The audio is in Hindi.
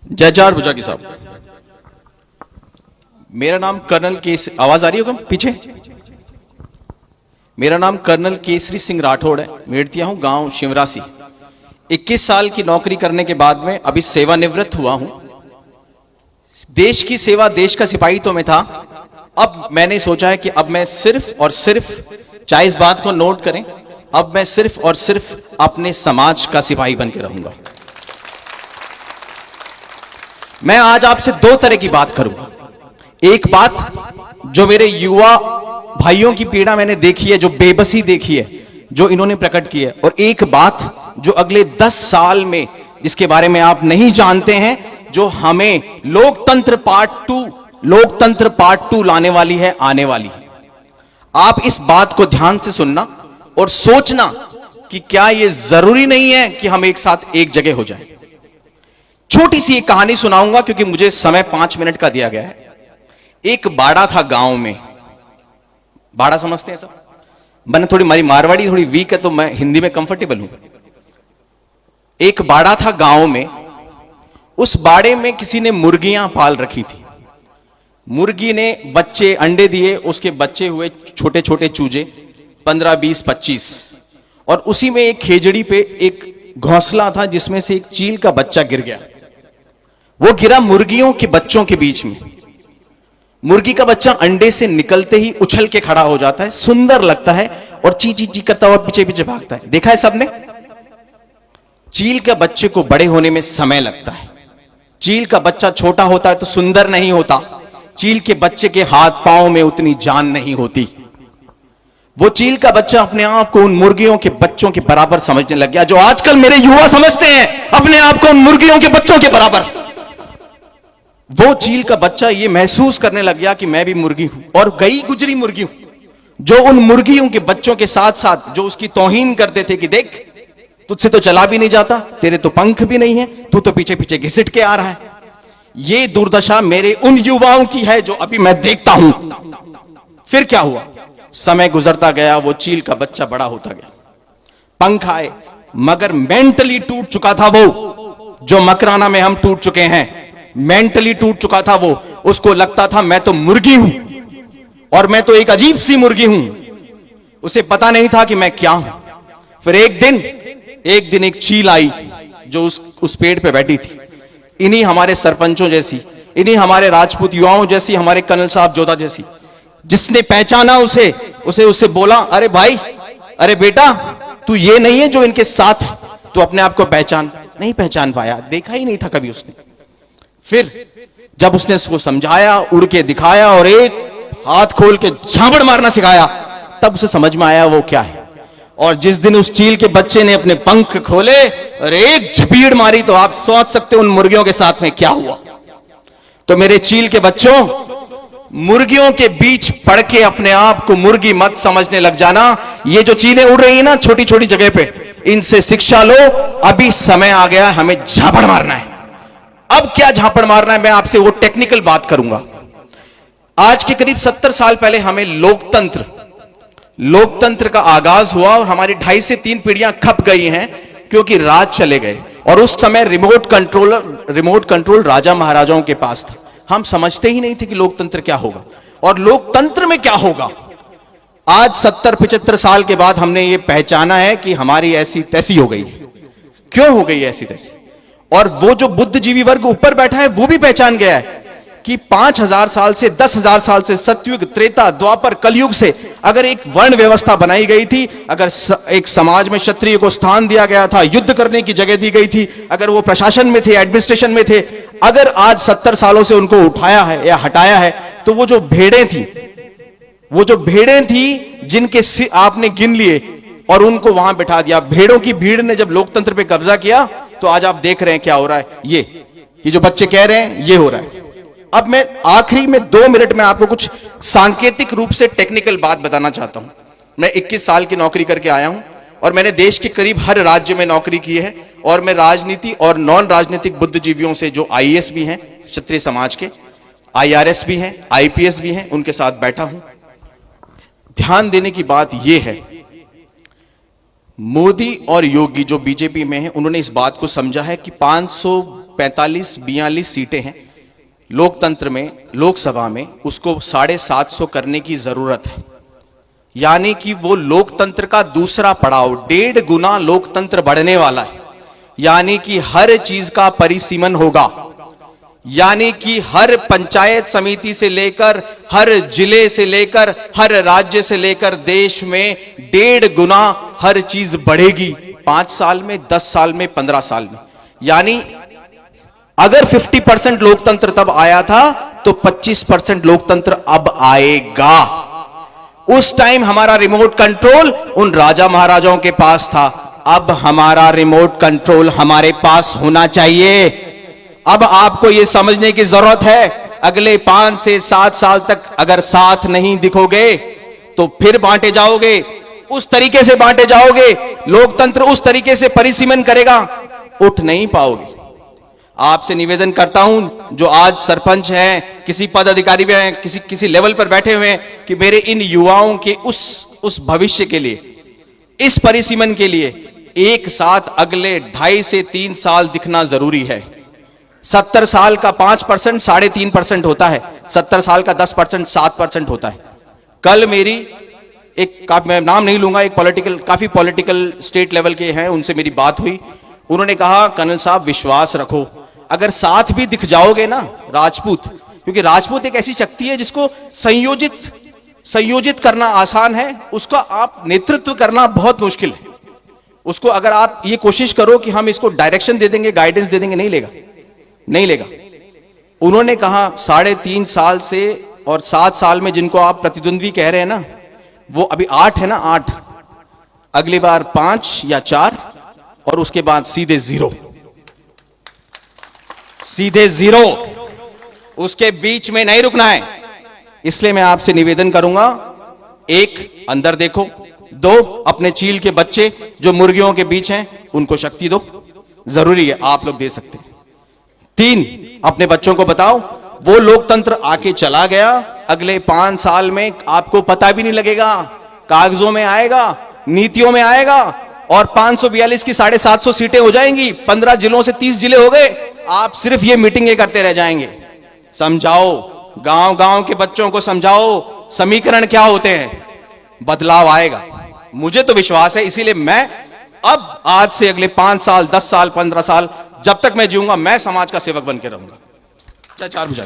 जयचार भुजागी साहब। मेरा नाम कर्नल केसरी, आवाज आ रही होगा पीछे? मेरा नाम कर्नल केसरी सिंह राठौड़ है। मेड़तिया हूं, गांव शिवरासी। 21 साल की नौकरी करने के बाद में अभी सेवानिवृत्त हुआ हूं। देश की सेवा, देश का सिपाही तो मैं था। अब मैंने सोचा है कि अब मैं सिर्फ और सिर्फ, चाहे इस बात को नोट करें, अब मैं सिर्फ और सिर्फ अपने समाज का सिपाही बन के रहूंगा। मैं आज आपसे दो तरह की बात करूंगा। एक बात जो मेरे युवा भाइयों की पीड़ा मैंने देखी है, जो बेबसी देखी है, जो इन्होंने प्रकट की है, और एक बात जो अगले 10 साल में, जिसके बारे में आप नहीं जानते हैं, जो हमें लोकतंत्र पार्ट 2 लाने वाली है, आने वाली है। आप इस बात को ध्यान से सुनना और सोचना कि क्या यह जरूरी नहीं है कि हम एक साथ एक जगह हो जाएं। छोटी सी एक कहानी सुनाऊंगा क्योंकि मुझे समय 5 मिनट का दिया गया है। एक बाड़ा था गांव में। बाड़ा समझते हैं सब? मैंने थोड़ी, हमारी मारवाड़ी थोड़ी वीक है तो मैं हिंदी में कंफर्टेबल हूं। एक बाड़ा था गांव में। उस बाड़े में किसी ने मुर्गियां पाल रखी थी। मुर्गी ने बच्चे, अंडे दिए, उसके बच्चे हुए छोटे छोटे चूजे, 15, 20, 25। और उसी में एक खेजड़ी पे एक घोंसला था जिसमें से एक चील का बच्चा गिर गया। वो गिरा मुर्गियों के बच्चों के बीच में। मुर्गी का बच्चा अंडे से निकलते ही उछल के खड़ा हो जाता है, सुंदर लगता है और ची ची ची करता हुआ पीछे पीछे भागता है। देखा है सबने? चील के बच्चे को बड़े होने में समय लगता है। चील का बच्चा छोटा होता है तो सुंदर नहीं होता। चील के बच्चे के हाथ पांव में उतनी जान नहीं होती। वो चील का बच्चा अपने आप को उन मुर्गियों के बच्चों के बराबर समझने लग गया, जो आजकल मेरे युवा समझते हैं अपने आप को उन मुर्गियों के बच्चों के बराबर। वो चील का बच्चा ये महसूस करने लग गया कि मैं भी मुर्गी हूं, और गई गुजरी मुर्गी हूं, जो उन मुर्गियों के बच्चों के साथ साथ जो उसकी तौहीन करते थे कि देख, तुझसे तो चला भी नहीं जाता, तेरे तो पंख भी नहीं है, तू तो पीछे पीछे घिसट के आ रहा है। ये दुर्दशा मेरे उन युवाओं की है जो अभी मैं देखता हूं। फिर क्या हुआ? समय गुजरता गया, वो चील का बच्चा बड़ा होता गया, पंख आए, मगर मेंटली टूट चुका था वो, जो मकराना में हम टूट चुके हैं। मेंटली टूट चुका था वो। उसको लगता था मैं तो मुर्गी हूं और मैं तो एक अजीब सी मुर्गी हूं। उसे पता नहीं था कि मैं क्या हूं। फिर एक दिन एक चील आई जो उस पेड़ पे बैठी थी, इन्हीं हमारे सरपंचों जैसी, इन्हीं हमारे राजपूत युवाओं जैसी, हमारे कर्नल साहब जोधा जैसी। जिसने पहचाना उसे बोला, अरे भाई, अरे बेटा, तू ये नहीं है जो इनके साथ है, तू अपने आप को पहचान। नहीं पहचान पाया, देखा ही नहीं था कभी उसने। फिर जब उसने उसको समझाया, उड़ के दिखाया और एक हाथ खोल के झापड़ मारना सिखाया, तब उसे समझ में आया वो क्या है। और जिस दिन उस चील के बच्चे ने अपने पंख खोले और एक झपीड़ मारी, तो आप सोच सकते उन मुर्गियों के साथ में क्या हुआ। तो मेरे चील के बच्चों, मुर्गियों के बीच पड़ के अपने आप को मुर्गी मत समझने लग जाना। ये जो चीलें उड़ रही है ना छोटी छोटी जगह पे, इनसे शिक्षा लो। अभी समय आ गया, हमें झापड़ मारना है। अब क्या झापड़ मारना है, मैं आपसे वो टेक्निकल बात करूंगा। आज के करीब 70 साल पहले हमें लोकतंत्र का आगाज हुआ और हमारी 2.5 से 3 पीढ़ियां खप गई हैं क्योंकि राज चले गए। और उस समय रिमोट कंट्रोल राजा महाराजाओं के पास था। हम समझते ही नहीं थे कि लोकतंत्र क्या होगा और लोकतंत्र में क्या होगा। आज 70-75 साल के बाद हमने ये पहचाना है कि हमारी ऐसी तैसी हो गई। क्यों हो गई ऐसी तैसी? और वो जो बुद्धिजीवी वर्ग ऊपर बैठा है वो भी पहचान गया है कि 5000 साल से 10,000 साल से, सतयुग, त्रेता, द्वापर, कलयुग से अगर एक वर्ण व्यवस्था बनाई गई थी, अगर एक समाज में क्षत्रिय को स्थान दिया गया था, युद्ध करने की जगह दी गई थी, अगर वो प्रशासन में थे, एडमिनिस्ट्रेशन में थे, अगर आज 70 सालों से उनको उठाया है या हटाया है, तो वो जो भेड़ें थी जिनके आपने गिन लिए और उनको वहां बिठा दिया। भेड़ों की भीड़ ने जब लोकतंत्र पे कब्जा किया, तो आज आप देख रहे हैं क्या हो रहा है। ये जो बच्चे कह रहे हैं, ये हो रहा है। अब मैं आखिरी में 2 मिनट में आपको कुछ सांकेतिक रूप से टेक्निकल बात बताना चाहता हूं। मैं 21 साल की नौकरी करके आया हूं और मैंने देश के करीब हर राज्य में नौकरी की है। और मैं राजनीति और नॉन राजनीतिक बुद्धिजीवियों से, जो आईएएस भी हैं क्षत्रिय समाज के, आईआरएस भी हैं, आईपीएस भी हैं, उनके साथ बैठा हूं। ध्यान देने की बात यह है, मोदी और योगी जो बीजेपी में हैं, उन्होंने इस बात को समझा है कि 45-42 सीटें हैं लोकतंत्र में, लोकसभा में, उसको 750 करने की जरूरत है। यानी कि वो लोकतंत्र का दूसरा पड़ाव, 1.5 गुना लोकतंत्र बढ़ने वाला है। यानी कि हर चीज का परिसीमन होगा। यानी कि हर पंचायत समिति से लेकर, हर जिले से लेकर, हर राज्य से लेकर देश में 1.5 गुना हर चीज बढ़ेगी 5 साल में, 10 साल में, 15 साल में। यानी अगर 50% लोकतंत्र तब आया था तो 25% लोकतंत्र अब आएगा। उस टाइम हमारा रिमोट कंट्रोल उन राजा महाराजाओं के पास था, अब हमारा रिमोट कंट्रोल हमारे पास होना चाहिए। अब आपको यह समझने की जरूरत है, अगले 5 से 7 साल तक अगर साथ नहीं दिखोगे तो फिर बांटे जाओगे, उस तरीके से बांटे जाओगे, लोकतंत्र उस तरीके से परिसीमन करेगा, उठ नहीं पाओगे। आपसे निवेदन करता हूं, जो आज सरपंच हैं, किसी पद अधिकारी भी हैं, किसी लेवल पर बैठे हुए हैं, कि मेरे इन युवाओं के उस भविष्य के लिए, इस परिसीमन के लिए एक साथ अगले 2.5 से 3 साल दिखना जरूरी है। 70 साल का 5% 3.5% होता है, 70 साल का 10% 7% होता है। कल मेरी मैं नाम नहीं लूंगा, काफी पॉलिटिकल स्टेट लेवल के हैं, उनसे मेरी बात हुई। उन्होंने कहा, कर्नल साहब विश्वास रखो, अगर साथ भी दिख जाओगे ना राजपूत, क्योंकि राजपूत एक ऐसी शक्ति है जिसको संयोजित करना आसान है, उसका आप नेतृत्व करना बहुत मुश्किल है। उसको अगर आप ये कोशिश करो कि हम इसको डायरेक्शन दे देंगे, गाइडेंस दे देंगे, नहीं लेगा। उन्होंने कहा 3.5 साल से और 7 साल में जिनको आप प्रतिद्वंद्वी कह रहे हैं ना, वो अभी 8 है ना, 8, अगली बार 5 या 4 और उसके बाद सीधे 0, उसके बीच में नहीं रुकना है। इसलिए मैं आपसे निवेदन करूंगा, 1 अंदर देखो, 2 अपने चील के बच्चे जो मुर्गियों के बीच हैं उनको शक्ति दो, जरूरी है, आप लोग दे सकते हैं। 3 अपने बच्चों को बताओ, वो लोकतंत्र आके चला गया, अगले 5 साल में आपको पता भी नहीं लगेगा, कागजों में आएगा, नीतियों में आएगा, और 542 की 750 सीटें हो जाएंगी, 15 जिलों से 30 जिले हो गए। आप सिर्फ ये मीटिंगें करते रह जाएंगे। समझाओ, गांव के बच्चों को समझाओ समीकरण क्या होते हैं, बदलाव आएगा, मुझे तो विश्वास है। इसीलिए मैं अब आज से अगले 5 साल, 10 साल, 15 साल, जब तक मैं जीऊंगा, मैं समाज का सेवक बन के रहूंगा। 4 बुझा